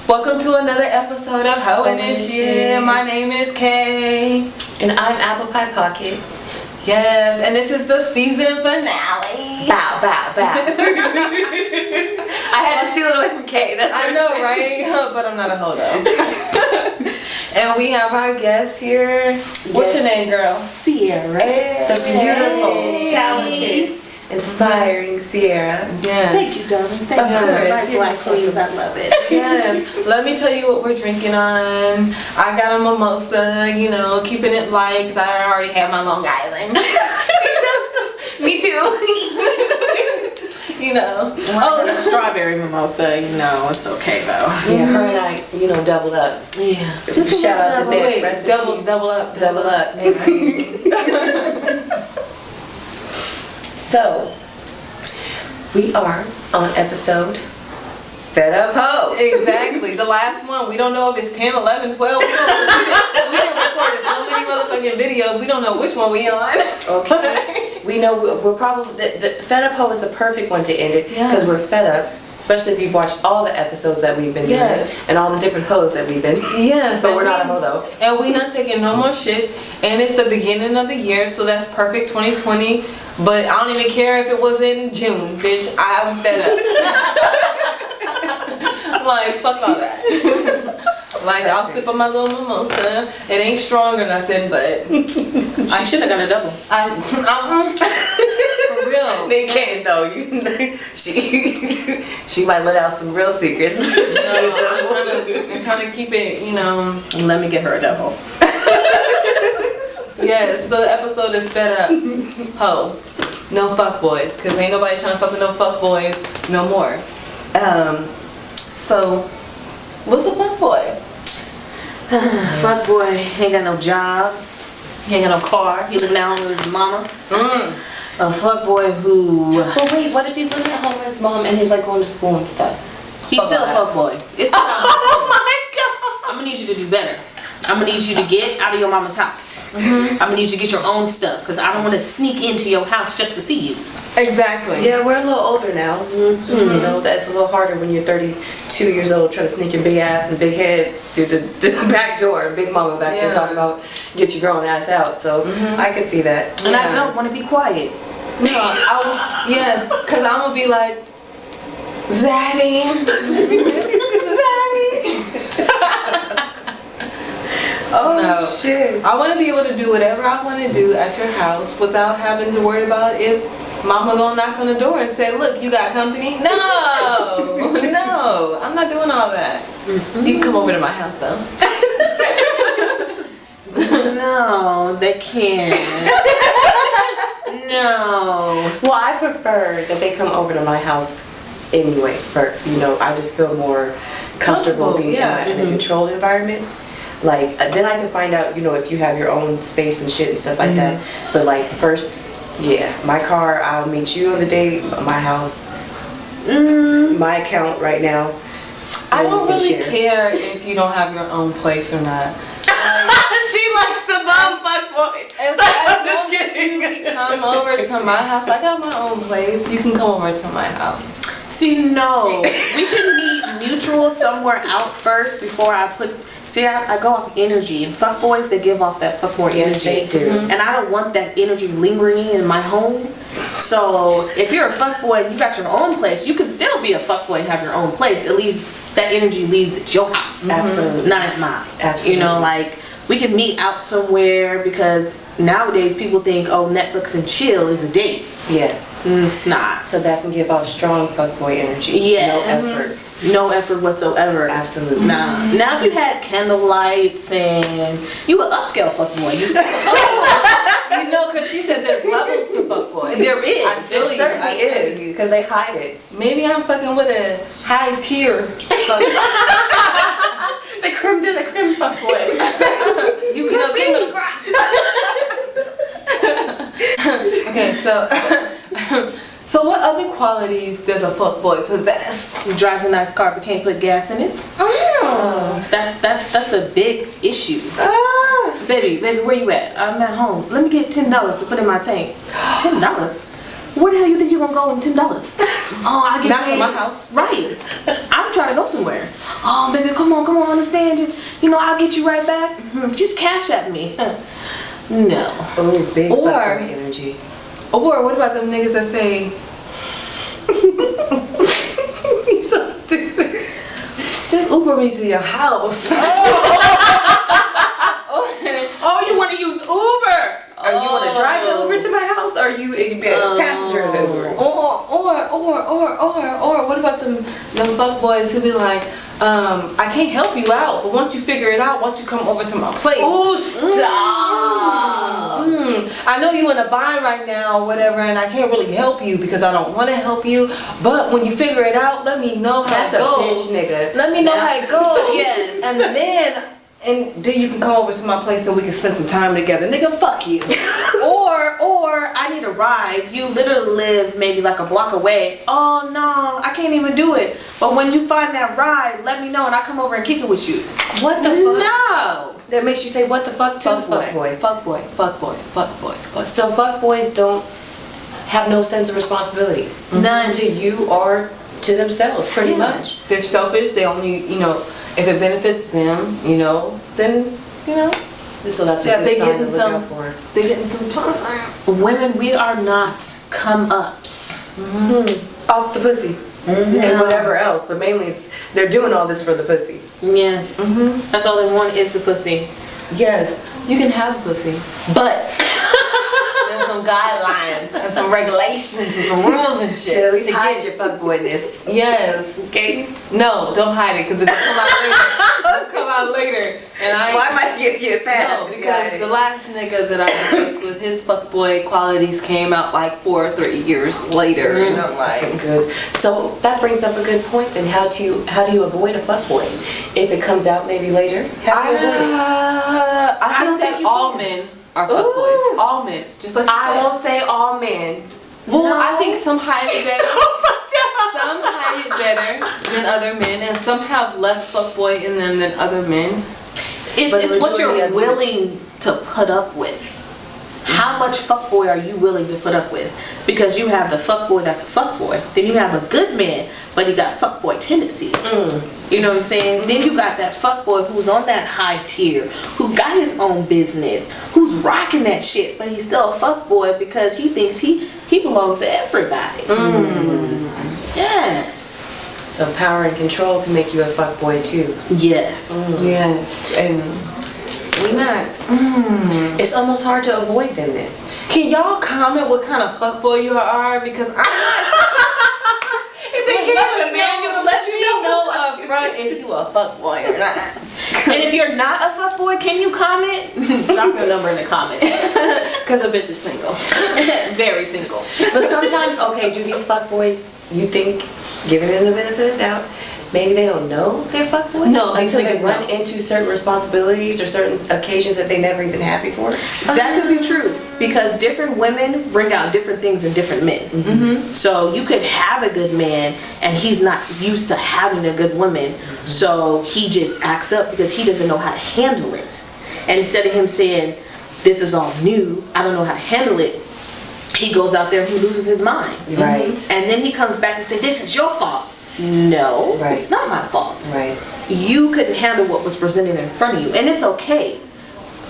Welcome to another episode of Hoe and This Shit. My name is Kay. And I'm Apple Pie Pockets. Yes, and this is the season finale. Bow, bow, bow. I had to steal it away from Kay. I know, right? But I'm not a hoe though. And we have our guest here. What's your name, girl? Ciera. The beautiful, talented, inspiring Ciera. Yes. Thank you, darling. Thank you. My black queens, I love it. Yes. Let me tell you what we're drinking on. I got a mimosa, you know, keeping it light because I already have my Long Island. Me too. You know. Oh, the strawberry mimosa, you know, it's okay though. Yeah, her and I, you know, doubled up. Yeah. Just shout out to Nick. Double up. So, we are on episode Fed Up Hoe. Exactly. The last one. We don't know if it's 10, 11, 12. We done recorded so many motherfucking videos. We don't know which one we on. Okay. We know we're probably, the Fed Up Hoe is the perfect one to end it because we're fed up. Especially if you've watched all the episodes that we've been doing and all the different hoes that we've been. Yes. But we're not a hoe though. And we not taking no more shit. And it's the beginning of the year, so that's perfect 2020. But I don't even care if it was in June, bitch. I'm fed up. Like, fuck all that. Like, I'll sip on my little mimosa. It ain't strong or nothing, but I should have got a double. For real. They can't though. She might let out some real secrets. I'm trying to keep it, you know. Let me get her a double. Yes, so the episode is Fed Up Hoe. No fuck boys, because ain't nobody trying to fuck with no fuck boys no more. So, what's a fuck boy? Fuck boy, ain't got no job, he ain't got no car, he living at home with his mama. A fuck boy who... But wait, what if he's living at home with his mom and he's like going to school and stuff? He's still a fuck boy. It's still Oh my god! I'm gonna need you to do better. I'm gonna need you to get out of your mama's house. I'm gonna need you to get your own stuff because I don't want to sneak into your house just to see you. Exactly. Yeah, we're a little older now. You know, that's a little harder when you're 32 years old trying to sneak your big ass and big head through the back door. Big mama back there talking about get your grown ass out. So I can see that. And I don't want to be quiet. No, yes, because I'm going to be like, Zaddy. Oh no. shit. I want to be able to do whatever I want to do at your house without having to worry about if mama gonna knock on the door and say, look, you got company? No, no, I'm not doing all that. You can come over to my house though. No, they can't. No. Well, I prefer that they come over to my house anyway. For I just feel more comfortable being in a controlled environment. Like then I can find out, if you have your own space and shit and stuff like that. But like first, my car. I'll meet you on the date. My house. My account right now. I don't really care if you don't have your own place or not. She likes the bum fuck boy. As long as you can come over to my house, I got my own place. You can come over to my house. See, no, we can meet neutral somewhere out first before I put. See, I go off energy, and fuck boys, they give off that fuck boy energy. Yes, they do. And I don't want that energy lingering in my home. So if you're a fuck boy and you got your own place, you can still be a fuck boy and have your own place. At least that energy leaves at your house. Absolutely. Not at mine. Absolutely. Like we can meet out somewhere because nowadays people think, oh, Netflix and chill is a date. Yes. It's not. So that can give off strong fuckboy energy. Yes. No effort. No effort whatsoever. Absolutely. Nah. Now if you had candle lights and you an upscale fuckboy. Because she said there's levels to fuckboy. There is. I feel It certainly is. Because they hide it. Maybe I'm fucking with a high tier fuckboy. The creme de la creme fuckboy. You could be with a crack. Okay, so what other qualities does a fuckboy possess? He drives a nice car but can't put gas in it. That's a big issue. Baby, where you at? I'm at home. Let me get $10 to put in my tank. $10? Where the hell you think you're gonna go with $10? Oh, I get Not paid. to my house. Right. I'm trying to go somewhere. Oh, baby, come on, understand. Just, I'll get you right back. Just cash at me. No. Oh, big fuckboy energy. Or what about them niggas that say, you so stupid. Just Uber me to your house. Oh, you want to use Uber? Or you want to drive the Uber to my house, or you be a passenger in the Uber? Or what about them fuckboys who be like, I can't help you out, but once you figure it out, once you come over to my place. Oh, stop. I know you in a bind right now, or whatever, and I can't really help you because I don't want to help you. But when you figure it out, let me know how That's it goes. That's a bitch, nigga. Let me know how it goes. Yes. And then you can come over to my place and we can spend some time together. Nigga, fuck you. Or I need a ride. You literally live maybe like a block away. Oh no, I can't even do it. But when you find that ride, let me know and I come over and kick it with you. What the fuck? No. That makes you say what the fuck to the fuckboy. So fuckboys don't have no sense of responsibility. None. To you or to themselves, pretty much. They're selfish. They only, if it benefits them, then, So that's a good sign to look out for. They're getting some plus. Women, we are not come-ups. Off the pussy. And whatever else, but mainly they're doing all this for the pussy. Yes. That's all they want is the pussy. Yes, you can have the pussy, but there's some guidelines and some regulations and some rules and shit. Should at least hide your fuckboyness. Yes. Okay? No, don't hide it because it'll come out later. It'll come out later. And Why might I give you a pass? No, because the last nigga that I was with, his fuckboy qualities came out like 4 or 3 years later. And I'm like, good. So that brings up a good point. Then how do you avoid a fuckboy? If it comes out maybe later, how do you avoid it? I think that all men are fuckboys. All men. Just like I won't say all men. Well, no. I think some hide it better. Some hide it better than other men, and some have less fuckboy in them than other men. It's what you're willing to put up with. How much fuckboy are you willing to put up with? Because you have the fuckboy that's a fuckboy. Then you have a good man, but he got fuckboy tendencies. You know what I'm saying? Then you got that fuckboy who's on that high tier, who got his own business, who's rocking that shit, but he's still a fuckboy because he thinks he belongs to everybody. Yes. So power and control can make you a fuckboy too. Yes. Yes. And we not. It's almost hard to avoid them then. Can y'all comment what kind of fuckboy you are? Because I'm not. If they came with a manual to let you know up front if you a fuckboy or not. And if you're not a fuckboy, can you comment? Drop your number in the comments. Because a bitch is single. Very single. But sometimes, okay, do these fuckboys, you think, giving them the benefit of the doubt, maybe they don't know they're fuckboys? No, until they run into certain responsibilities or certain occasions that they never even had before? That could be true. Because different women bring out different things in different men. So you could have a good man and he's not used to having a good woman. So he just acts up because he doesn't know how to handle it. And instead of him saying, this is all new, I don't know how to handle it, he goes out there and he loses his mind. Right. And then he comes back and says, this is your fault. No, it's not my fault. Right. You couldn't handle what was presented in front of you. And it's okay.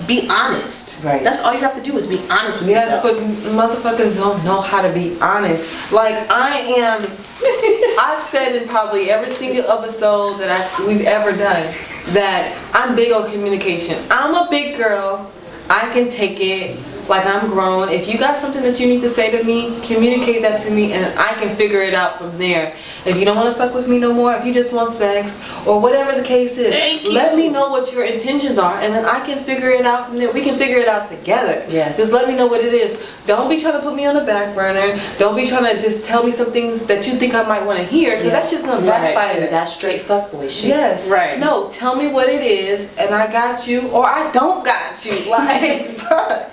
Be honest. Right. That's all you have to do is be honest with yourself. Yes, but motherfuckers don't know how to be honest. Like I've said in probably every single episode that we've ever done that I'm big on communication. I'm a big girl. I can take it. Like I'm grown. If you got something that you need to say to me, communicate that to me and I can figure it out from there. If you don't want to fuck with me no more, if you just want sex or whatever the case is, let me know what your intentions are and then I can figure it out from there. We can figure it out together. Yes. Just let me know what it is. Don't be trying to put me on the back burner. Don't be trying to just tell me some things that you think I might want to hear because that's just going to backfire. That's straight fuckboy shit. Yes. Right. No, tell me what it is and I got you or I don't got you. Like, fuck.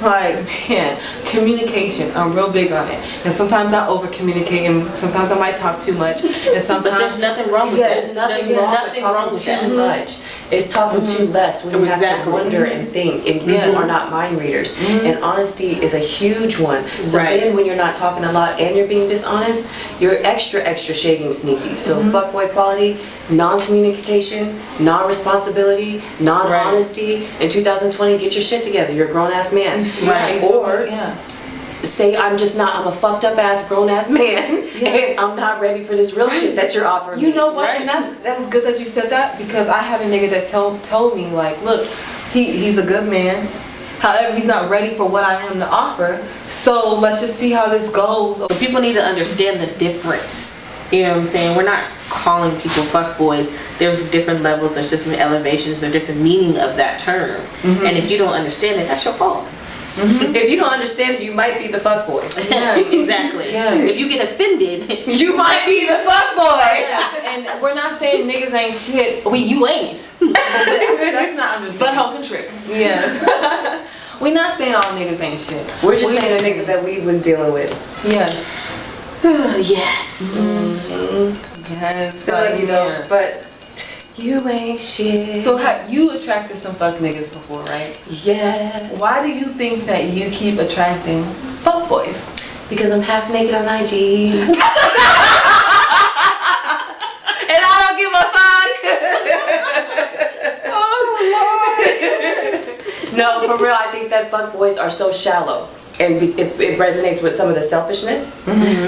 Like, man, communication, I'm real big on it. And sometimes I over communicate and sometimes I might talk too much. And sometimes but there's nothing wrong with that. There's nothing wrong with talking too much. It's talking too less when you have to wonder and think, and people are not mind readers. And honesty is a huge one. So then when you're not talking a lot and you're being dishonest, you're extra shady and sneaky. So fuckboy quality, non-communication, non-responsibility, non-honesty. In 2020, get your shit together. You're a grown-ass man. Or say I'm a fucked up ass grown ass man and I'm not ready for this real shit that you're offering me. You know what? And that's good that you said that, because I had a nigga that told me, like, look, he's a good man. However, he's not ready for what I am to offer. So let's just see how this goes. People need to understand the difference. You know what I'm saying? We're not calling people fuckboys. There's different levels, there's different elevations, there's different meaning of that term. And if you don't understand it, that's your fault. If you don't understand it, you might be the fuckboy. Yeah, exactly. If you get offended, you might be the fuckboy. And we're not saying niggas ain't shit. You ain't. That's not understanding. Buttholes and tricks. Yes. We're not saying all niggas ain't shit. We're just saying the niggas that we was dealing with. Yes. Yes. Yes. So, you know, but you ain't shit. So you attracted some fuck niggas before, right? Yes. Why do you think that you keep attracting fuck boys? Because I'm half naked on IG. And I don't give a fuck. Oh Lord. No, for real, I think that fuck boys are so shallow. And it resonates with some of the selfishness.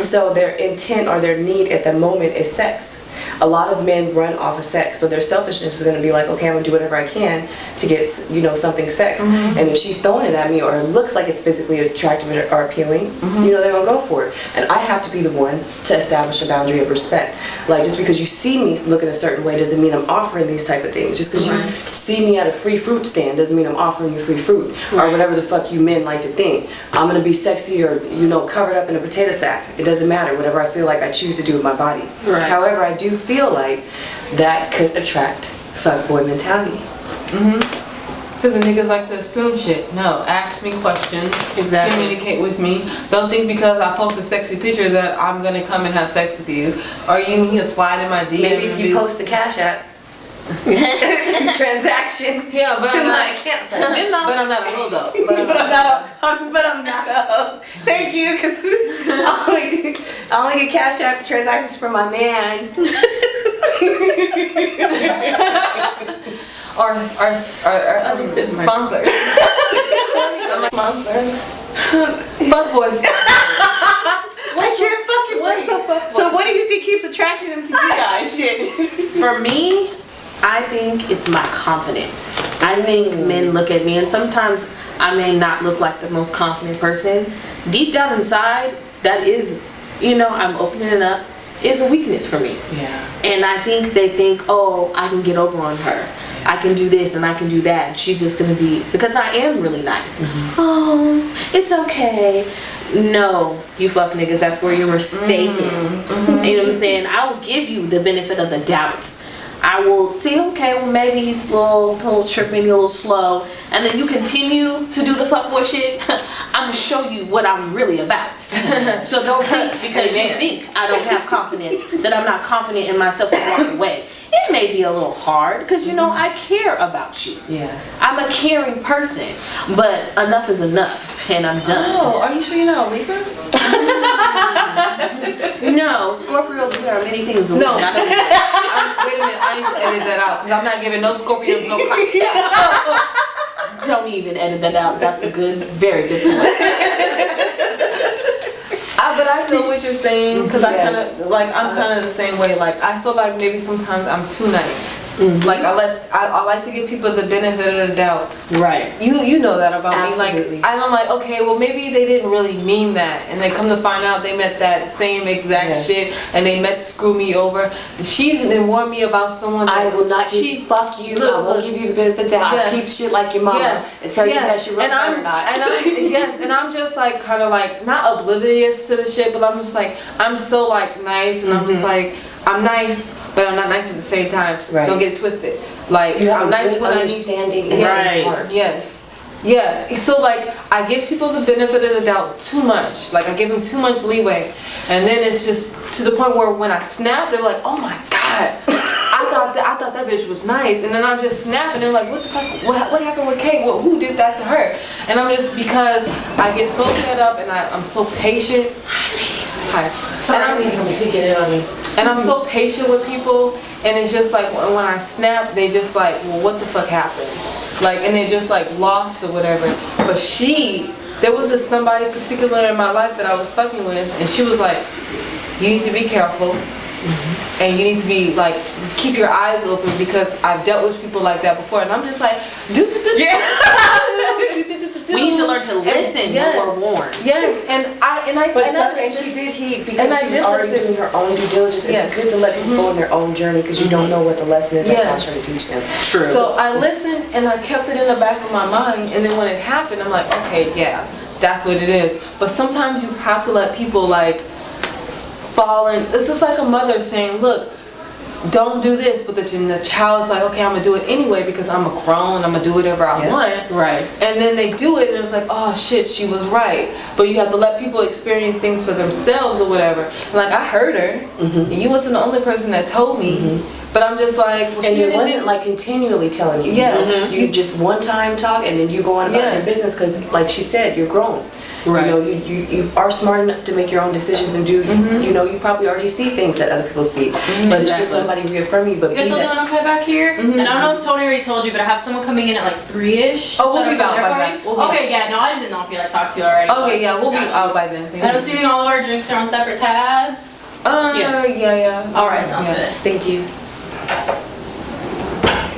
So their intent or their need at the moment is sex. A lot of men run off of sex, so their selfishness is going to be like, okay, I'm going to do whatever I can to get, you know, something sex. And if she's throwing it at me or it looks like it's physically attractive or appealing, you know, they're going to go for it. And I have to be the one to establish a boundary of respect. Like, just because you see me looking a certain way doesn't mean I'm offering these type of things. Just because you see me at a free fruit stand doesn't mean I'm offering you free fruit or whatever the fuck you men like to think. I'm going to be sexy or, you know, covered up in a potato sack. It doesn't matter. Whatever I feel like I choose to do with my body. However, I do feel like that could attract fuckboy mentality. Because the niggas like to assume shit. No, ask me questions. Exactly. Communicate with me. Don't think because I post a sexy picture that I'm gonna come and have sex with you. Or you need to slide in my DM. Maybe if you post a Cash App transaction but to I'm my account. But I'm not a hoe though. But I'm not a thank you, because I only get Cash App transactions from my man. or sponsors. Sponsors. Fuck boys. I can't fucking wait. So what do you think keeps attracting them to you guys? Shit. For me, I think it's my confidence. I think men look at me, and sometimes I may not look like the most confident person. Deep down inside, that is, you know, I'm opening it up, is a weakness for me. And I think they think, oh, I can get over on her. I can do this and I can do that. And she's just going to be, because I am really nice. Oh, it's okay. No, you fuck niggas, that's where you're mistaken. You know what I'm saying? I will give you the benefit of the doubt. I will say, okay, well maybe he's a little tripping, a little slow, and then you continue to do the fuckboy shit. I'm gonna show you what I'm really about. So don't think because you think I don't have confidence that I'm not confident in myself to walk away. It may be a little hard because, you know, I care about you. I'm a caring person, but enough is enough, and I'm done. Oh, are you sure you're not a Libra? No, Scorpios wear many things, but no. not a Libra. Wait a minute, I need to edit that out because I'm not giving no Scorpios no crack. Don't even edit that out. That's a good, very good point. But I feel what you're saying because I kind of like I'm kind of the same way. Like I feel like maybe sometimes I'm too nice. Like I like to give people the benefit of the doubt. Right. You know that about Absolutely. me. Like I'm like, okay, well maybe they didn't really mean that, and they come to find out they meant that same exact shit, and they meant to screw me over. She didn't warn me about someone. That I will not fuck you. I won't give you the benefit of the doubt. I'll keep shit like your mama and tell you that she wrote or not. And I'm just like kind of like not oblivious to the shit, but I'm just like I'm so like nice, and I'm just like I'm nice. But I'm not nice at the same time. Don't get it twisted. Like you have I'm nice when understanding and heart. Yeah. So like I give people the benefit of the doubt too much. Like I give them too much leeway, and then it's just to the point where when I snap, they're like, "Oh my god, I thought that bitch was nice, and then I'm just snapping. They're like, what the fuck? What happened with Kate? Who did that to her? And I'm just, because I get so fed up and I'm so patient. Hi. Sorry, I'm gonna see it on me. And I'm so patient with people, and it's just like when I snap, they just like, well, what the fuck happened? Like, and they just like lost or whatever. But there was somebody particular in my life that I was fucking with, and she was like, you need to be careful. And you need to be like, keep your eyes open, because I've dealt with people like that before, and I'm just like, we need to learn to listen when we're warned. Yes, and she did because she was already doing her own due diligence. It's good to let people go on their own journey, because you don't know what the lesson is that God's trying to teach them. True. So I listened and I kept it in the back of my mind, and then when it happened, I'm like, okay, yeah, that's what it is. But sometimes you have to let people like fall in. It's just like a mother saying, look, don't do this, but the child's like, okay, I'm gonna do it anyway because I'm a grown, I'm gonna do whatever I want. Right. And then they do it, and it's like, oh shit, she was right. But you have to let people experience things for themselves or whatever. And like, I heard her, and you wasn't the only person that told me. But I'm just like, well, and it wasn't like continually telling you. Yes. You just one time talk, and then you go on about your business, because like she said, you're grown. Right. You know, you are smart enough to make your own decisions and do, you know, you probably already see things that other people see. But it's just somebody reaffirming you. But you guys still doing okay back here? And I don't know if Tony already told you, but I have someone coming in at like 3-ish. Oh, we'll be out by then. Okay, yeah, no, I just didn't know if you like talked to you already. Okay, yeah, we'll be out by then. And I'm assuming all of our drinks are on separate tabs? Yeah. Alright, sounds good. Thank you.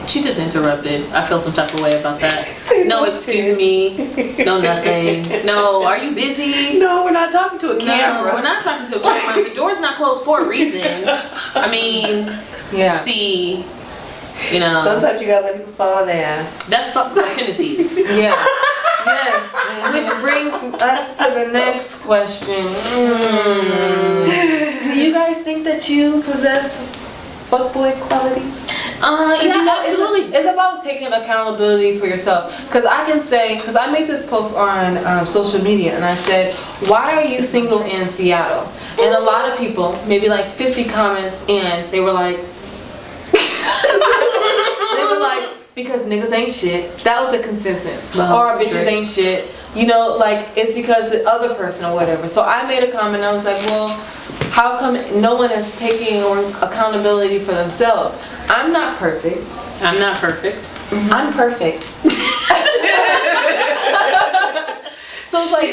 She just interrupted. I feel some type of way about that. No, excuse me. No, nothing. No, are you busy? No, we're not talking to a camera. No, we're not talking to a camera. The door's not closed for a reason. I mean, see, you know. Sometimes you gotta let people fall on their ass. That's fuck tendencies. Yeah. Yes. Which brings us to the next question. Do you guys think that you possess fuckboy qualities? Absolutely. It's about taking accountability for yourself. Because I can say, because I made this post on social media, and I said, why are you single in Seattle? And a lot of people, maybe like 50 comments in, they were like, because niggas ain't shit. That was the consensus. Or bitches ain't shit. You know, like, it's because the other person or whatever. So I made a comment, I was like, well, how come no one is taking accountability for themselves? I'm not perfect. I'm not perfect. I'm perfect. So it's like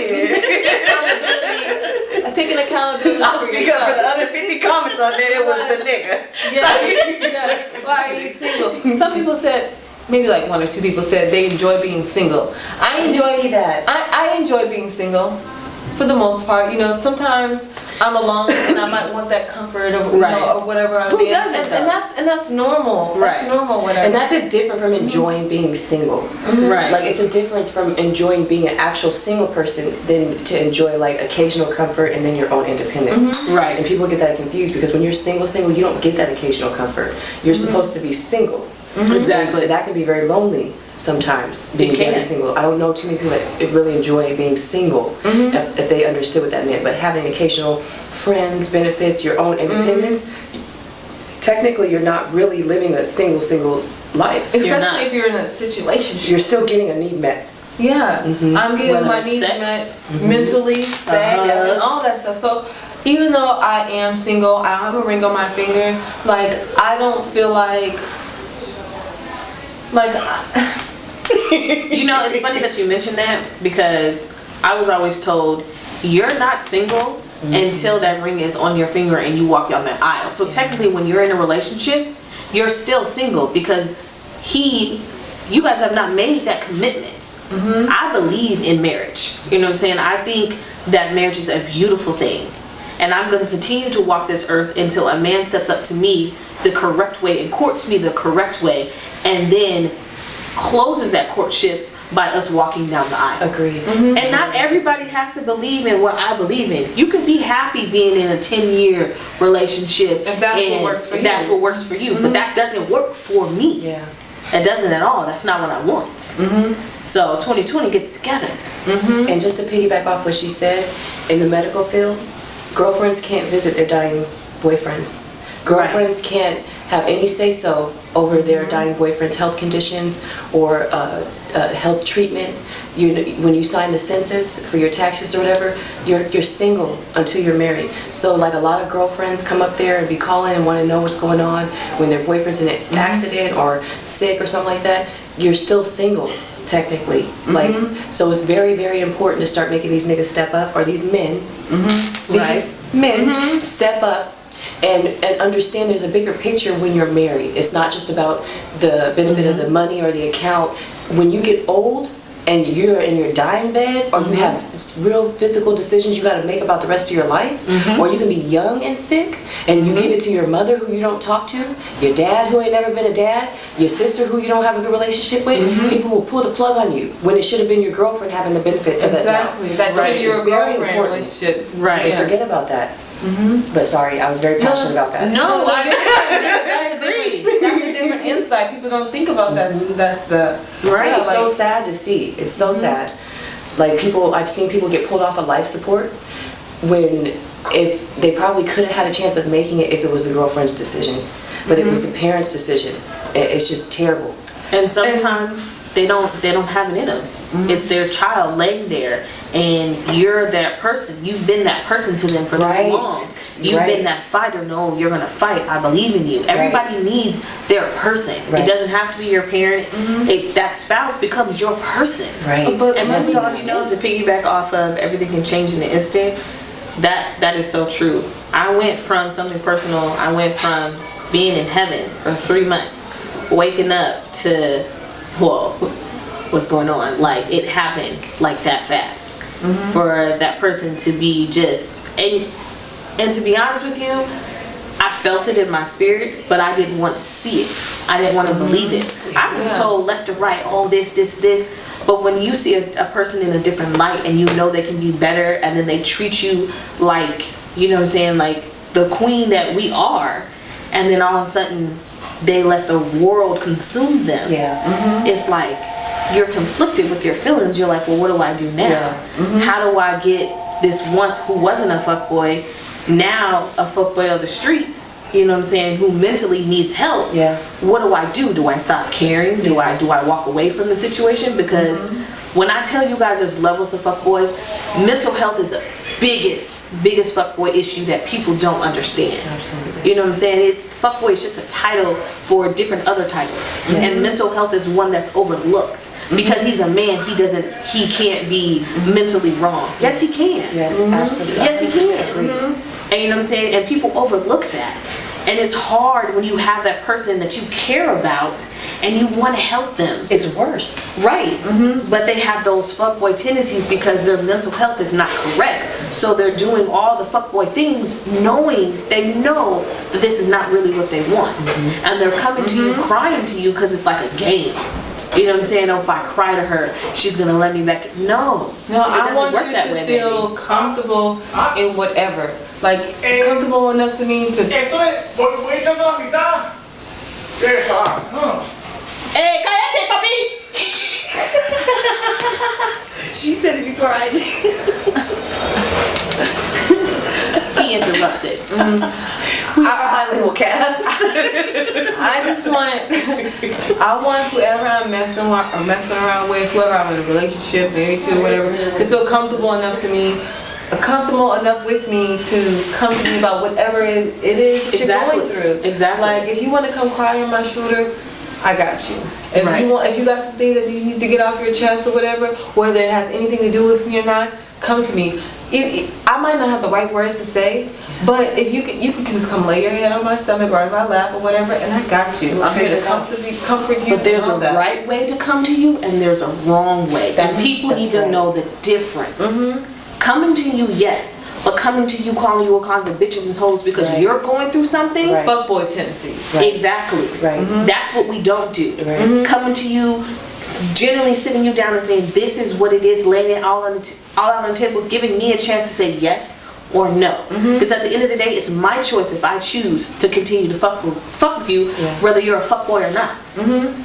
taking accountability. I'll speak up for the other 50 comments on there. It was the nigga. Yeah. Why are you single? Some people said, maybe like 1 or 2 people said they enjoy being single. I enjoy that. I enjoy being single for the most part. You know, sometimes I'm alone and I might want that comfort of, you know, or whatever I'm Who doesn't, and that's normal. Right. That's normal, whatever. And that's a different from enjoying being single. Right. Like, it's a difference from enjoying being an actual single person than to enjoy like occasional comfort and then your own independence. Right. And people get that confused, because when you're single, you don't get that occasional comfort. You're supposed to be single. Exactly. So that can be very lonely sometimes, being very single. I don't know too many people that really enjoy being single, if they understood what that meant. But having occasional friends, benefits, your own independence, technically you're not really living a single's life. Especially if you're in a situation. You're still getting a need met. Yeah, I'm getting Whether my it's needs sex, met mentally, sex, and all that stuff. So even though I am single, I don't have a ring on my finger, like, I don't feel like you know, it's funny that you mentioned that, because I was always told you're not single until that ring is on your finger and you walk down that aisle. So technically when you're in a relationship, you're still single, because you guys have not made that commitment. I believe in marriage. You know what I'm saying? I think that marriage is a beautiful thing. And I'm going to continue to walk this earth until a man steps up to me the correct way and courts me the correct way, and then closes that courtship by us walking down the aisle. Agreed. And not everybody has to believe in what I believe in. You can be happy being in a 10-year relationship if that's what works for you. That's what works for you. But that doesn't work for me. Yeah. It doesn't at all. That's not what I want. So 2020, get it together. And just to piggyback off what she said, in the medical field, girlfriends can't visit their dying boyfriends. Girlfriends can't have any say-so over their dying boyfriend's health conditions or health treatment. When you sign the census for your taxes or whatever, you're single until you're married. So like a lot of girlfriends come up there and be calling and want to know what's going on when their boyfriend's in an accident or sick or something like that. You're still single technically. Like, so it's very, very important to start making these niggas step up, or these men, step up and understand there's a bigger picture when you're married. It's not just about the benefit of the money or the account. When you get old and you're in your dying bed, or you have real physical decisions you got to make about the rest of your life, or you can be young and sick and you give it to your mother who you don't talk to, your dad who ain't never been a dad, your sister who you don't have a good relationship with, people will pull the plug on you when it should have been your girlfriend having the benefit of that doubt. Exactly. That's right. Your girlfriend relationship. Right. They forget about that. But sorry, I was very passionate about that. No, That's a different insight. People don't think about that. That's the Right. It's so sad to see. It's so sad. Like I've seen people get pulled off of life support when if they probably could have had a chance of making it if it was the girlfriend's decision, but it was the parents' decision. It's just terrible. And sometimes they don't have it in them. It's their child laying there, and you're that person. You've been that person to them for this long. You've been that fighter. No, you're gonna fight. I believe in you. Everybody needs their person. It doesn't have to be your parent. That spouse becomes your person. Right. And most of all, to piggyback off of everything can change in an instant. That is so true. I went from something personal. I went from being in heaven for 3 months, waking up to, whoa, what's going on? Like, it happened like that fast. For that person to be just, and to be honest with you, I felt it in my spirit, but I didn't want to see it. I didn't want to believe it. I was told left to right, oh, this. But when you see a person in a different light and you know they can be better, and then they treat you like, you know what I'm saying, like the queen that we are, and then all of a sudden they let the world consume them. It's like you're conflicted with your feelings. You're like, well, what do I do now? How do I get this once who wasn't a fuckboy, now a fuckboy of the streets, you know what I'm saying, who mentally needs help? What do I do? Do I stop caring? Do I walk away from the situation? Because when I tell you guys there's levels of fuckboys, mental health is the biggest fuckboy issue that people don't understand. Absolutely. You know what I'm saying? Fuckboy is just a title for different other titles. And mental health is one that's overlooked. Because he's a man, he can't be mentally wrong. Yes, he can. Yes, absolutely. Yes, he can. And you know what I'm saying? And people overlook that. And it's hard when you have that person that you care about and you want to help them. It's worse. Right. But they have those fuckboy tendencies because their mental health is not correct. So they're doing all the fuckboy things knowing they know that this is not really what they want. And they're coming to you, crying to you because it's like a game. You know what I'm saying? Oh, if I cry to her, she's going to let me back. No, I want you to feel comfortable in whatever. Like, comfortable enough to me to... voy echando la mitad. cállate, papi! She said it before I did. He interrupted. We are a bilingual cast. I want whoever I'm messing around with, whoever I'm in a relationship, married to, whatever, to feel comfortable enough with me to come to me about whatever it is that you're going through. Like, if you want to come cry on my shoulder, I got you. If you got some things that you need to get off your chest or whatever, whether it has anything to do with me or not, come to me. I might not have the right words to say, but if you could just come lay your head on my stomach or in my lap or whatever, and I got you. I'm here to comfort you. But there's a right way to come to you, and there's a wrong way. And people need to know the difference. Coming to you, yes, but coming to you calling you all kinds of bitches and hoes because you're going through something. Fuckboy tendencies. Exactly. That's what we don't do. Coming to you, generally sitting you down and saying this is what it is, laying it all out on the table, giving me a chance to say yes or no. Because at the end of the day, it's my choice if I choose to continue to fuck with you, whether you're a fuckboy or not.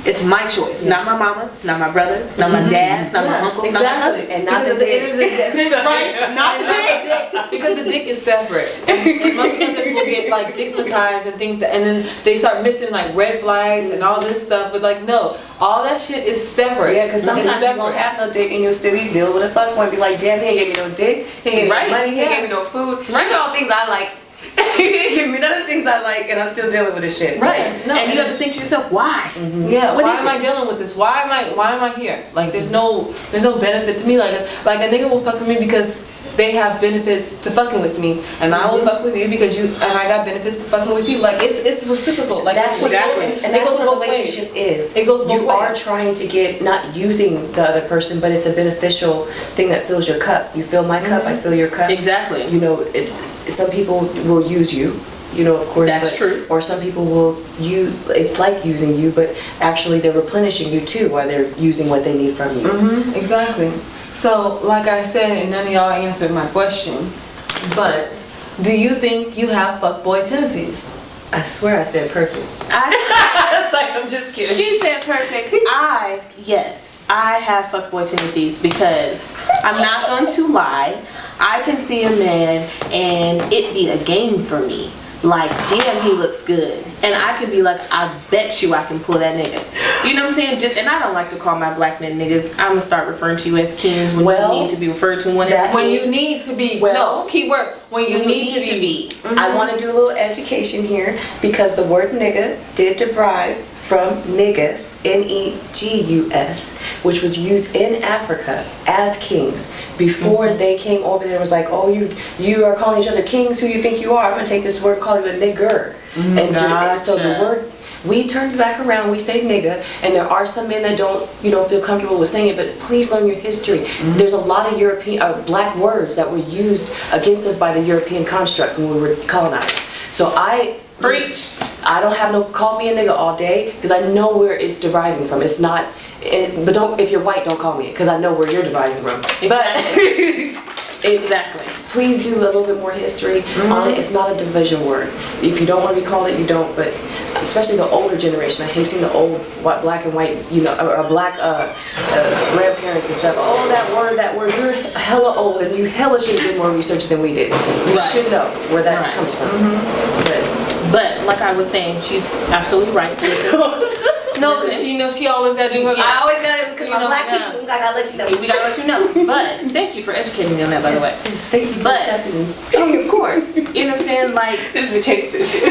It's my choice, not my mama's, not my brother's, not my dad's, not my uncle's, not my cousin's. And not the dick. Right? Not the dick. Because the dick is separate. And motherfuckers will get like dickmatized and think that, and then they start missing like red flags and all this stuff. But like, no, all that shit is separate. Yeah, because sometimes you won't have no dick and you'll still be dealing with a fuckboy and be like, damn, he ain't gave me no dick, he ain't gave me no money, he ain't gave me no food. These are all things I like. He didn't give me none of the things I like, and I'm still dealing with this shit. Right. No, and you have to think to yourself, why? Yeah. Why am I dealing with this? Why am I here? Like, there's no benefit to me. Like a nigga will fuck with me because they have benefits to fucking with me, and I will fuck with you because I got benefits to fucking with you. Like it's reciprocal. Like that's what and that's what a relationship is. It goes both ways. You are trying to get, not using the other person, but it's a beneficial thing that fills your cup. You fill my cup, I fill your cup. Exactly. You know, it's some people will use you. You know, of course. That's true. Or some people will it's like using you, but actually they're replenishing you too while they're using what they need from you. Exactly. So, like I said, and none of y'all answered my question, but do you think you have fuckboy tendencies? I swear I said perfect. It's like, I'm just kidding. She said perfect. Yes, I have fuckboy tendencies because I'm not going to lie. I can see a man and it be a game for me. Like, damn, he looks good. And I can be like, I bet you I can pull that nigga. You know what I'm saying? And I don't like to call my black men niggas. I'm going to start referring to you as kings when you need to be referred to one as a king. When you need to be, keyword, when you need to be. I want to do a little education here because the word nigga did derive from niggas, N-E-G-U-S, which was used in Africa as kings before they came over there. It was like, oh, you are calling each other kings. Who you think you are? I'm gonna take this word, call you a nigger, and so the word. We turned back around, we say nigga, and there are some men that don't, feel comfortable with saying it, but please learn your history. There's a lot of European, black words that were used against us by the European construct when we were colonized. So Preach. I don't have no call me a nigga all day because I know where it's deriving from. It's not, but don't, if you're white, don't call me it because I know where you're deriving from. Exactly. Exactly. Please do a little bit more history on it. It's not a division word. If you don't want to be called it, you don't. But especially the older generation, I hate seeing the old black and white, or black grandparents and stuff. Oh, that word. You're hella old and you hella should have did more research than we did. You should know where that comes from. But like I was saying, she's absolutely right. No, because she always got to do her. I always got to, because I'm black people, I got to let you know. We got to let you know. But thank you for educating me on that, by the way. Thank you for assessing me. Oh, of course. You know what I'm saying? Like, this bitch hates this shit.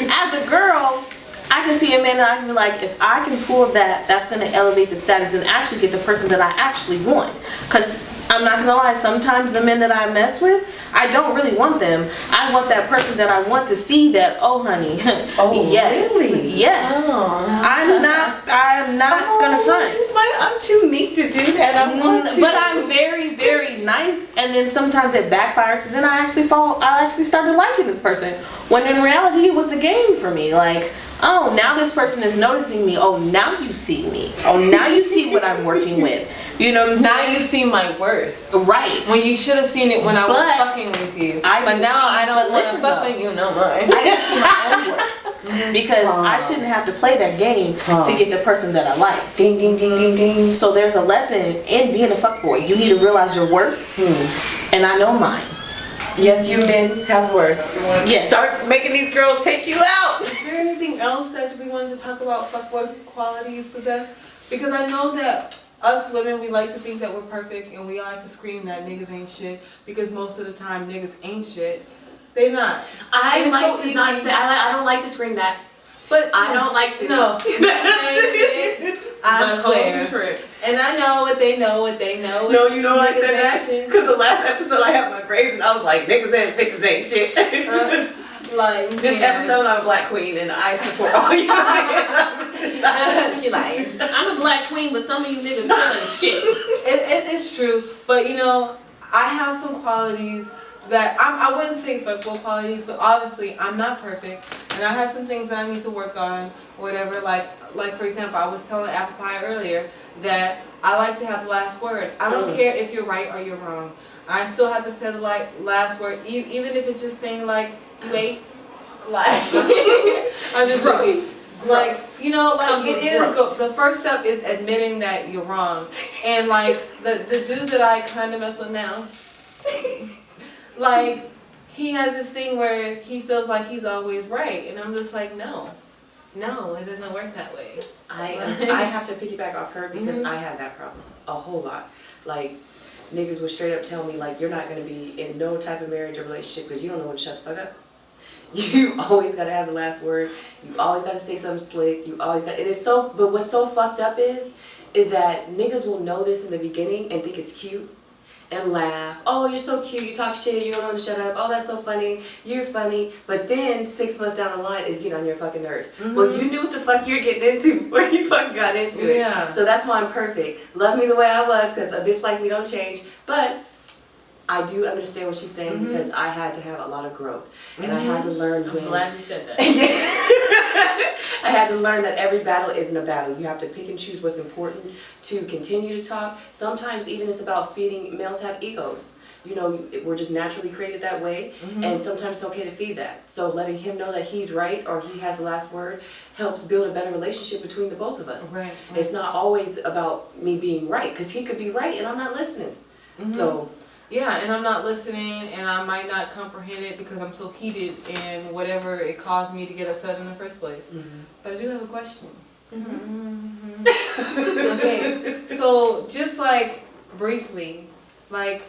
As a girl, I can see a man and I can be like, if I can pull that, that's going to elevate the status and actually get the person that I actually want. Because I'm not going to lie, sometimes the men that I mess with, I don't really want them. I want that person that I want to see that, oh honey, yes, really? Yes. I'm not going to front. It's like, I'm too meek to do that. I want to. But I'm very, very nice, and then sometimes it backfires, and then I actually started liking this person, when in reality it was a game for me. Like, oh, now this person is noticing me. Oh, now you see me. Oh, now you see what I'm working with. You know what I'm saying? Now you see my worth. Right. When you should have seen it when I was fucking with you. But now I don't want to fuck with you no more. I didn't see my own worth. Because I shouldn't have to play that game to get the person that I like. Ding, ding, ding, ding, ding. So there's a lesson in being a fuckboy. You need to realize your worth. And I know mine. Yes, you men have worth. Yes. Start making these girls take you out. Is there anything else that we wanted to talk about fuckboy qualities possess? Because I know that us women, we like to think that we're perfect and we like to scream that niggas ain't shit because most of the time niggas ain't shit. They not. I like to not say, I don't like to scream that. But I don't like to. No. I swear. And I know what they know. No, you know I said that? Because the last episode I had my grades and I was like, niggas and bitches ain't shit. This episode I'm a black queen and I support all you. She like, I'm a black queen, but some of you niggas still ain't shit. It's true, but I have some qualities that I wouldn't say fuckboy qualities, but obviously I'm not perfect, and I have some things that I need to work on, whatever. Like for example, I was telling Apple Pie earlier that I like to have the last word. I don't care if you're right or you're wrong. I still have to say the last word, even if it's just saying like you ate. Like I'm just joking. Like, you know, like it is the first step is admitting that you're wrong. And like the dude that I kind of mess with now, like he has this thing where he feels like he's always right, and I'm just like, no, it doesn't work that way. I have to piggyback off her because I had that problem a whole lot. Like niggas would straight up tell me like, you're not gonna be in no type of marriage or relationship because you don't know when to shut the fuck up. You always gotta have the last word. You always gotta say something slick. You always got. It is so. But what's so fucked up is that niggas will know this in the beginning and think it's cute and laugh. Oh, you're so cute. You talk shit. You don't know when to shut up. Oh, that's so funny. You're funny. But then 6 months down the line, it's getting on your fucking nerves. Well, you knew what the fuck you're getting into before you fucking got into it. Yeah. So that's why I'm perfect. Love me the way I was because a bitch like me don't change. But I do understand what she's saying because I had to have a lot of growth. And I had to learn I'm glad you said that. I had to learn that every battle isn't a battle. You have to pick and choose what's important to continue to talk. Sometimes even it's about feeding. Males have egos. You know, we're just naturally created that way. And sometimes it's okay to feed that. So letting him know that he's right or he has the last word helps build a better relationship between the both of us. Right. It's not always about me being right because he could be right and I'm not listening. So. Yeah, and I'm not listening, and I might not comprehend it because I'm so heated and whatever it caused me to get upset in the first place. But I do have a question. Okay, so just like briefly, like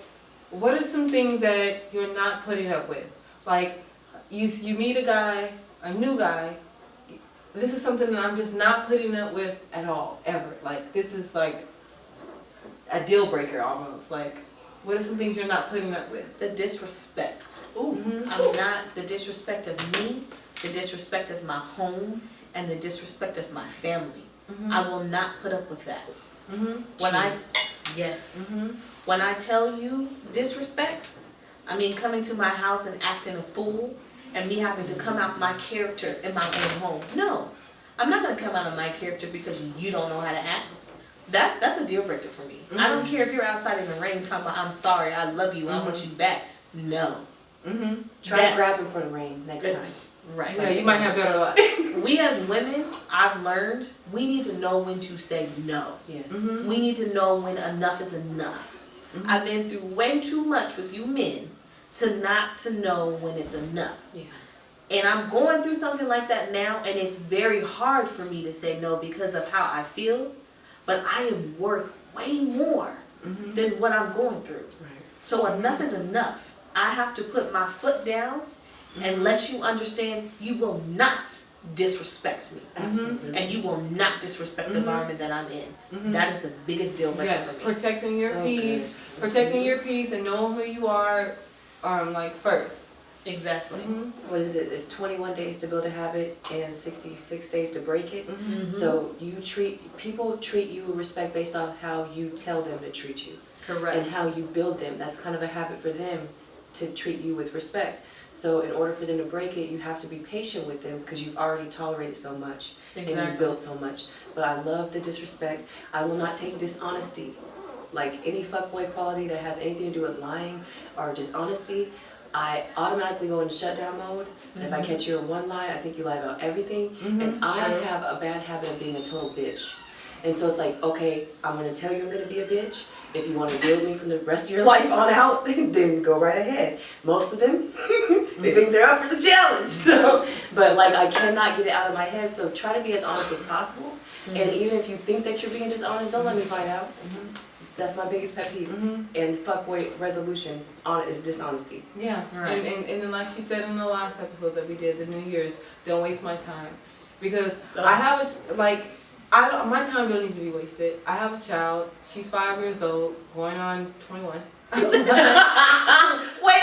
what are some things that you're not putting up with? Like you meet a guy, a new guy. This is something that I'm just not putting up with at all, ever. Like this is like a deal breaker almost. Like. What are some things you're not putting up with? The disrespect. I'm not the disrespect of me, the disrespect of my home, and the disrespect of my family. I will not put up with that. When I tell you disrespect, I mean coming to my house and acting a fool, and me having to come out my character in my own home. No, I'm not gonna come out of my character because you don't know how to act. That's a deal breaker for me. I don't care if you're outside in the rain talking about I'm sorry, I love you, I want you back. No. Try to grab him for the rain next time. Right. Yeah, you might have better luck. We as women, I've learned, we need to know when to say no. Yes. We need to know when enough is enough. I've been through way too much with you men not to know when it's enough. Yeah. And I'm going through something like that now, and it's very hard for me to say no because of how I feel. But I am worth way more than what I'm going through. Right. So enough is enough. I have to put my foot down and let you understand you will not disrespect me. Absolutely. And you will not disrespect the environment that I'm in. That is the biggest deal breaker Yes, for me. protecting your So peace, protecting your peace, and knowing who you are, like first. Exactly. What is it? It's 21 days to build a habit and 66 days to break it. So people treat you with respect based on how you tell them to treat you. Correct. And how you build them. That's kind of a habit for them to treat you with respect. So in order for them to break it, you have to be patient with them because you've already tolerated so much and you've built so much. But I love the disrespect. I will not take dishonesty. Like any fuckboy quality that has anything to do with lying or dishonesty, I automatically go into shutdown mode. And if I catch you in one lie, I think you lie about everything. And I have a bad habit of being a total bitch. And so it's like, okay, I'm going to tell you I'm going to be a bitch. If you want to deal with me from the rest of your life on out, then go right ahead. Most of them, they think they're up for the challenge. So, but like I cannot get it out of my head. So try to be as honest as possible. And even if you think that you're being dishonest, don't let me find out. That's my biggest pet peeve. And fuckboy resolution on it is dishonesty. Yeah, Right. and then like she said in the last episode that we did, the New Year's, don't waste my time. Because I have my time don't need to be wasted. I have a child, she's 5 years old, going on 21. Wait,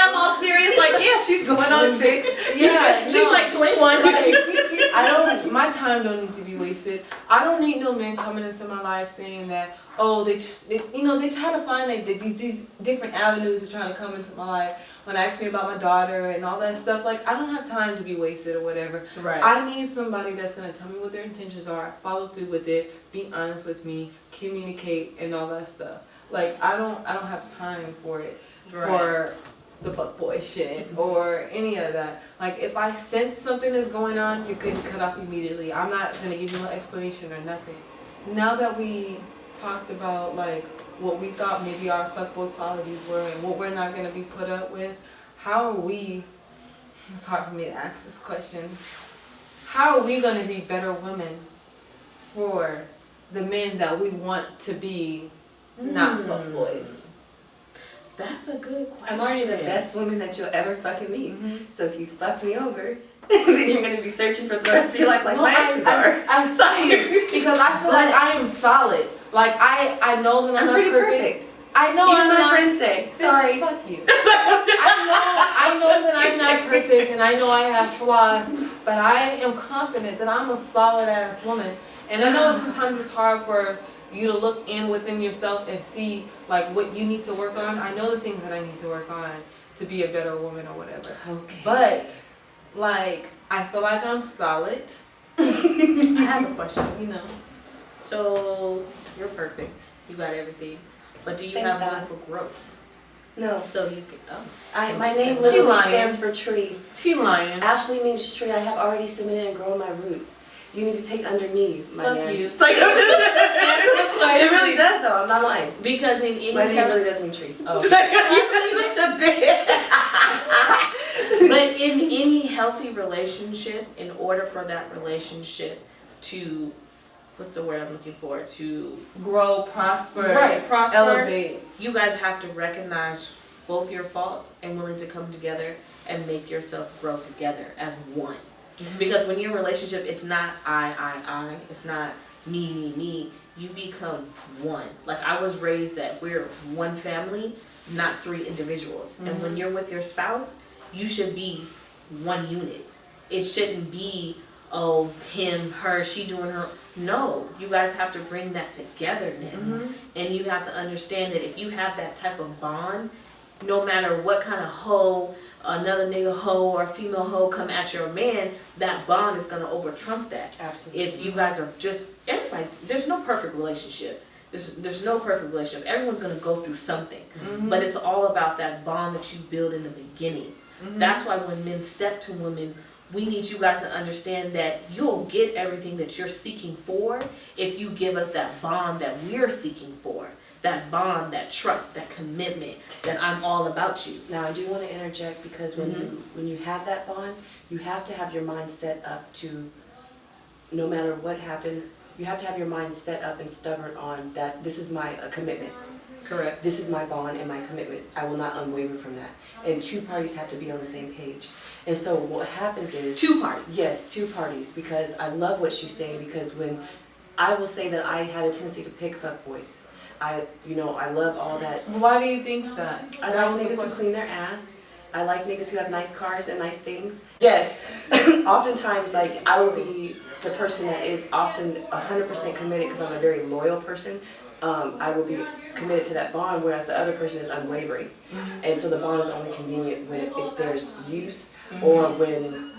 I'm all serious. Like, yeah, she's going on 6. Yeah, She's like 21. Like, my time don't need to be wasted. I don't need no man coming into my life saying that, oh, they try to find these different avenues of trying to come into my life. when they ask me about my daughter and all that stuff, like, I don't have time to be wasted or whatever. Right. I need somebody that's gonna tell me what their intentions are, follow through with it, be honest with me, communicate, and all that stuff. Like, I don't have time for it, for the fuckboy shit or any of that. Like, if I sense something is going on, you couldn't cut off immediately. I'm not gonna give you no explanation or nothing. Now that we talked about like what we thought maybe our fuckboy qualities were and what we're not gonna be put up with, how are we? It's hard for me to ask this question. How are we gonna be better women for the men that we want to be, not fuckboys? That's a good question. I'm already the best woman that you'll ever fucking meet. So if you fuck me over, then you're gonna be searching for the rest of your life like my exes are. I'm sorry, because I feel like I am solid. Like I know that I'm not pretty perfect. I know Even I'm my not. friends say, Bitch, sorry. fuck you. I know that I'm not perfect and I know I have flaws, but I am confident that I'm a solid ass woman. And I know sometimes it's hard for you to look within yourself and see like what you need to work on. I know the things that I need to work on to be a better woman or whatever. Okay. But like I feel like I'm solid. I have a question. You know. So you're perfect. You got everything. But do you Thanks, have room God. for growth? No. So you can. Oh. My name She literally lying. stands for tree. She lying. Ashley means tree. I have already submitted and grown my roots. You need to take under me, my Fuck man. you. It's like, I'm just, it really does though, I'm not lying. Because in any My name really does mean tree. Oh. It's like, you're really such a bitch. But in any healthy relationship, in order for that relationship to, what's the word I'm looking for? To Grow, prosper, prosper, elevate. you guys have to recognize both your faults and willing to come together and make yourself grow together as one. Because when you're in a relationship, it's not I, it's not me, you become one. Like I was raised that we're one family, not three individuals. And when you're with your spouse, you should be one unit. It shouldn't be, oh, him, her, she doing her. No, you guys have to bring that togetherness. And you have to understand that if you have that type of bond, no matter what kind of hoe, another nigga hoe or female hoe come at your man, that bond is going to over trump that. Absolutely. If you guys are just, everybody's, there's no perfect relationship. There's no perfect relationship. Everyone's going to go through something. But it's all about that bond that you build in the beginning. That's why when men step to women, we need you guys to understand that you'll get everything that you're seeking for if you give us that bond that we're seeking for. That bond, that trust, that commitment, that I'm all about you. Now I do want to interject because when you have that bond, you have to have your mind set up to, no matter what happens, you have to have your mind set up and stubborn on that this is my commitment. Correct. This is my bond and my commitment. I will not unwaver from that. And two parties have to be on the same page. And so what happens is... Two parties. Yes, two parties. Because I love what she's saying, because when I will say that I have a tendency to pick fuckboys. I love all that. Why do you think that? I That like was the niggas who question. clean their ass. I like niggas who have nice cars and nice things. Yes. Oftentimes, like, I will be the person that is often 100% committed because I'm a very loyal person. I will be committed to that bond, whereas the other person is unwavering. And so the bond is only convenient when there's use or when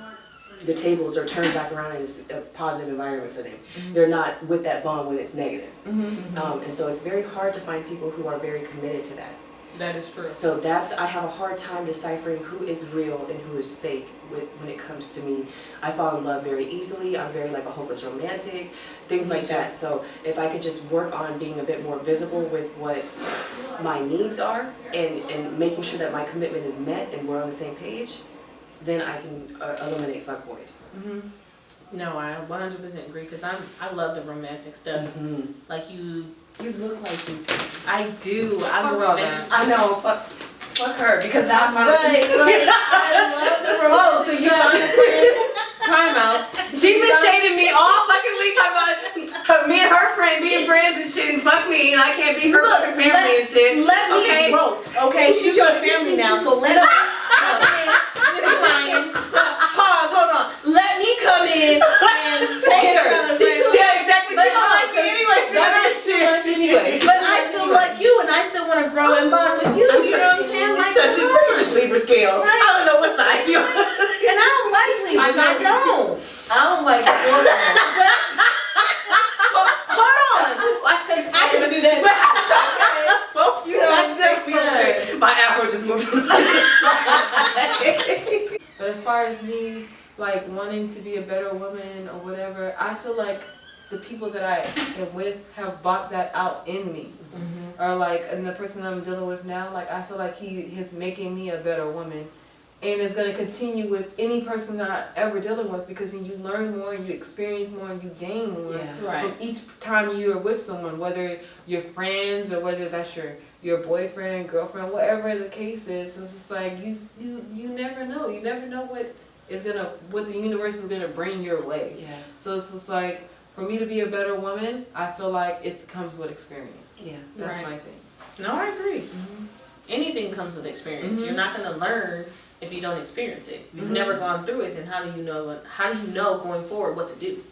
the tables are turned back around and it's a positive environment for them. They're not with that bond when it's negative. And so it's very hard to find people who are very committed to that. That is true. So I have a hard time deciphering who is real and who is fake when it comes to me. I fall in love very easily. I'm very like a hopeless romantic, things like that. So if I could just work on being a bit more visible with what my needs are and making sure that my commitment is met and we're on the same page, then I can eliminate fuckboys. No, I 100% agree because I love the romantic stuff. Like you look like you. I do. I'm a Fuck all romantic. I know. Fuck her because now I Right, like, I love the romantic. Oh, so you found a friend? Time out. She been shading me all fucking week talking about me and her friend being friends and shit and fuck me and I can't be her fucking family and shit. Let me Okay. growth. Okay, she's your family now, so let me. Pause. Hold on. Let me come in and take her. Yeah, exactly. She don't like me anyway. That's too much anyway. But I still like you, and I still want to grow and bond with you. You know what I'm saying? Like, Such a Libra scale. like, hold on. I can do that. My afro just moved from side to side. But as far as me, like, wanting to be a better woman or whatever, I feel like the people that I am with have bought that out in me. Or like, and the person I'm dealing with now, like, I feel like he is making me a better woman. And it's going to continue with any person that I'm ever dealing with, because you learn more, you experience more, and you gain more from each time you are with someone, whether you're friends or whether that's your boyfriend, girlfriend, whatever the case is. It's just like you never know. You never know what the universe is gonna bring your way. Yeah. So it's just like, for me to be a better woman, I feel like it comes with experience. Yeah. That's my thing. No, I agree. Anything comes with experience. You're not going to learn if you don't experience it. If you've never gone through it, then how do you know going forward what to do?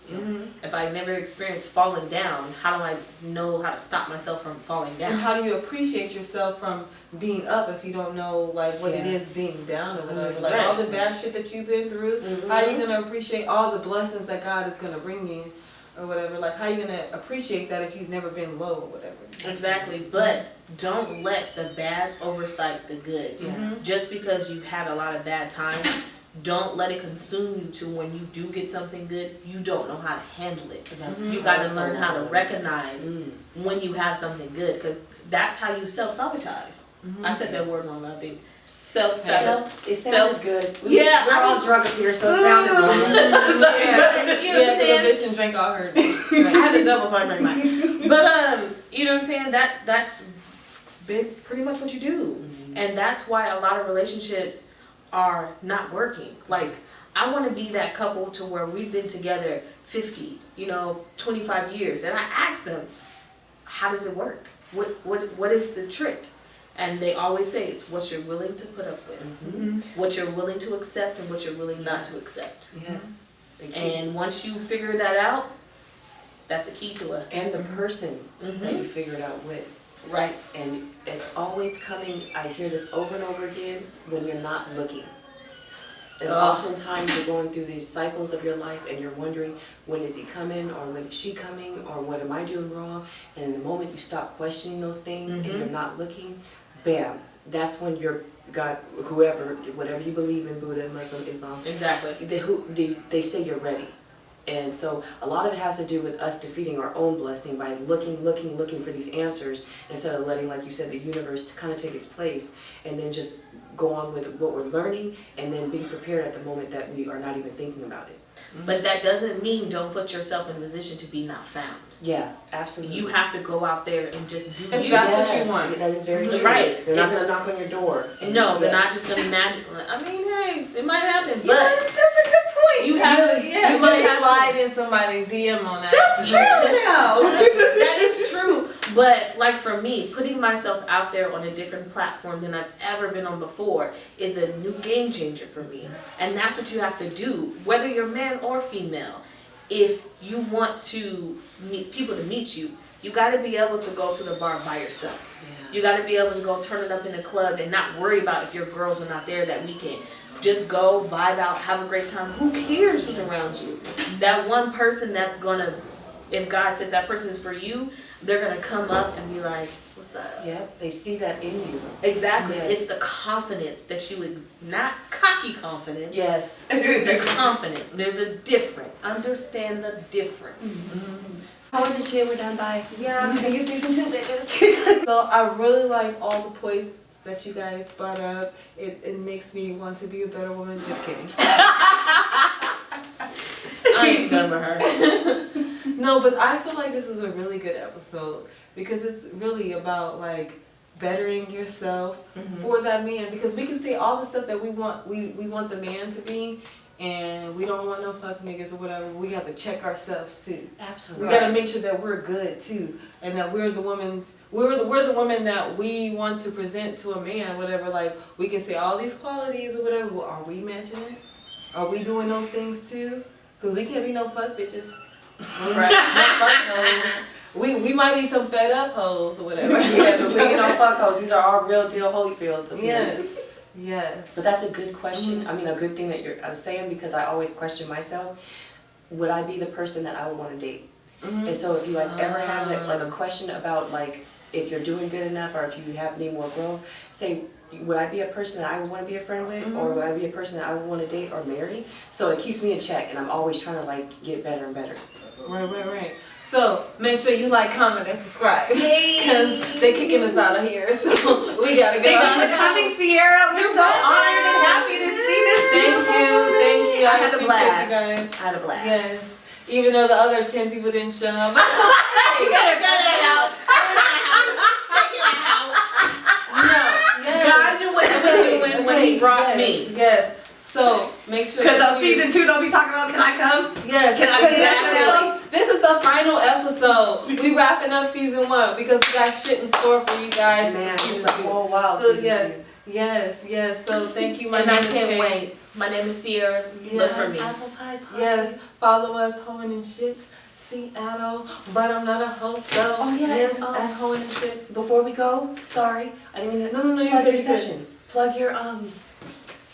If I never experienced falling down, how do I know how to stop myself from falling down? And how do you appreciate yourself from being up if you don't know like what it is being down or whatever? Like all the bad shit that you've been through, how are you gonna appreciate all the blessings that God is gonna bring you or whatever? Like how are you gonna appreciate that if you've never been low or whatever? Exactly, but don't let the bad oversight the good. Just because you've had a lot of bad times, don't let it consume you to when you do get something good, you don't know how to handle it. You got to learn how to recognize when you have something good, because that's how you self-sabotage. I said that word wrong, I think. It sounds good. Yeah, we're all drunk up here, so it sounded normal. You know what I'm saying? The bitch and drank all her. I had a double, so I drank mine. But you know what I'm saying? That's pretty much what you do, and that's why a lot of relationships are not working. Like, I want to be that couple to where we've been together 50, 25 years, and I ask them, how does it work? What is the trick? And they always say it's what you're willing to put up with, what you're willing to accept, and what you're willing not to accept. Yes. And once you figure that out, that's the key to it. And the person that you figure it out with. Right. And it's always coming, I hear this over and over again, when you're not looking. And oftentimes you're going through these cycles of your life and you're wondering, when is he coming, or when is she coming, or what am I doing wrong? And the moment you stop questioning those things and you're not looking, bam, that's when you're God, whoever, whatever you believe in, Buddha, Muslim, Islam. Exactly. They say you're ready. And so a lot of it has to do with us defeating our own blessing by looking for these answers, instead of letting, like you said, the universe kind of take its place, and then just go on with what we're learning, and then being prepared at the moment that we are not even thinking about it. But that doesn't mean don't put yourself in a position to be not found. Yeah, absolutely. You have to go out there and just do If you. that's what you want. That is very true. Right. They're not going to knock on your door. No, they're not just going to magically. I mean, hey, it might happen, but that's a good point. you have You might slide in somebody's DM on that. That's true now. That is true. But like for me, putting myself out there on a different platform than I've ever been on before is a new game changer for me. And that's what you have to do, whether you're man or female. If you want to meet people to meet you, you got to be able to go to the bar by yourself. Yes. You got to be able to go turn it up in the club and not worry about if your girls are not there that weekend. Just go, vibe out, have a great time. Who cares who's around you? That one person that's gonna, if God says that person is for you, they're gonna come up and be like, what's up? Yep, they see that in you. Exactly. Yes. It's the confidence that you, not cocky confidence. Yes. The confidence. There's a difference. Understand the difference. How are the shit we're done by? Yeah, see you season 2, bitches. So I really like all the points that you guys brought up. It makes me want to be a better woman. Just kidding. I ain't done with her. No, but I feel like this is a really good episode because it's really about like bettering yourself for that man, because we can say all the stuff that we want the man to be, and we don't want no fuck niggas or whatever. We have to check ourselves too. Absolutely. We got to make sure that we're good too, and that we're the women that we want to present to a man, whatever. Like we can say all these qualities or whatever. Well, are we matching it? Are we doing those things too? Because we can't be no fuck bitches. Right. We might be some fed up hoes or whatever. Yes, but we ain't no fuck hoes. These are our real deal Holyfields. Yes. Yes. But that's a good question. I mean, a good thing that I was saying, because I always question myself. would I be the person that I would want to date? And so if you guys ever have like a question about like if you're doing good enough or if you need more growth, say, would I be a person that I would want to be a friend with, or would I be a person that I would want to date or marry? So it keeps me in check, and I'm always trying to like get better and better. Right. So make sure you like, comment, and subscribe. Because they kicking us out of here, so we gotta go. Thank you for coming, Ciera. We're so honored and happy to see this. Thank you. I had a appreciate blast. you guys. I had a blast. Yes. Even though the other 10 people didn't show up. But it's okay. You gotta cut it out. Take it out. God knew what he was doing when he brought me. Yes. So make sure. Because on season 2, don't be talking about can I come? Yes. Can I be This is the final episode. We wrapping up season 1 because we got shit in store for you guys. Man, for it's season a 2. whole wild So season 2. yes. So thank you. My And name I is can't Kay. wait. My name is Ciera. Look for me. Yes. Follow us, Hoeing and Shit. Seattle, but I'm not a hoe though. Oh, yeah, Yes, and, at Hoeing and Shit. Before we go, sorry, I didn't mean to No, you plug your did good. session. Plug your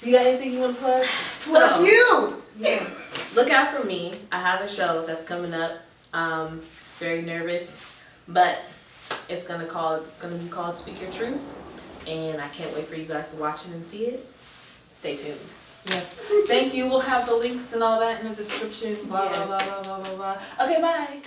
You got anything you want to plug? So, you. Yeah. look out for me. I have a show that's coming up. It's very nervous, but it's gonna be called Speak Your Truth, and I can't wait for you guys to watch it and see it. Stay tuned. Yes. Thank you. We'll have the links and all that in the description. Blah blah blah blah blah blah. Okay, bye.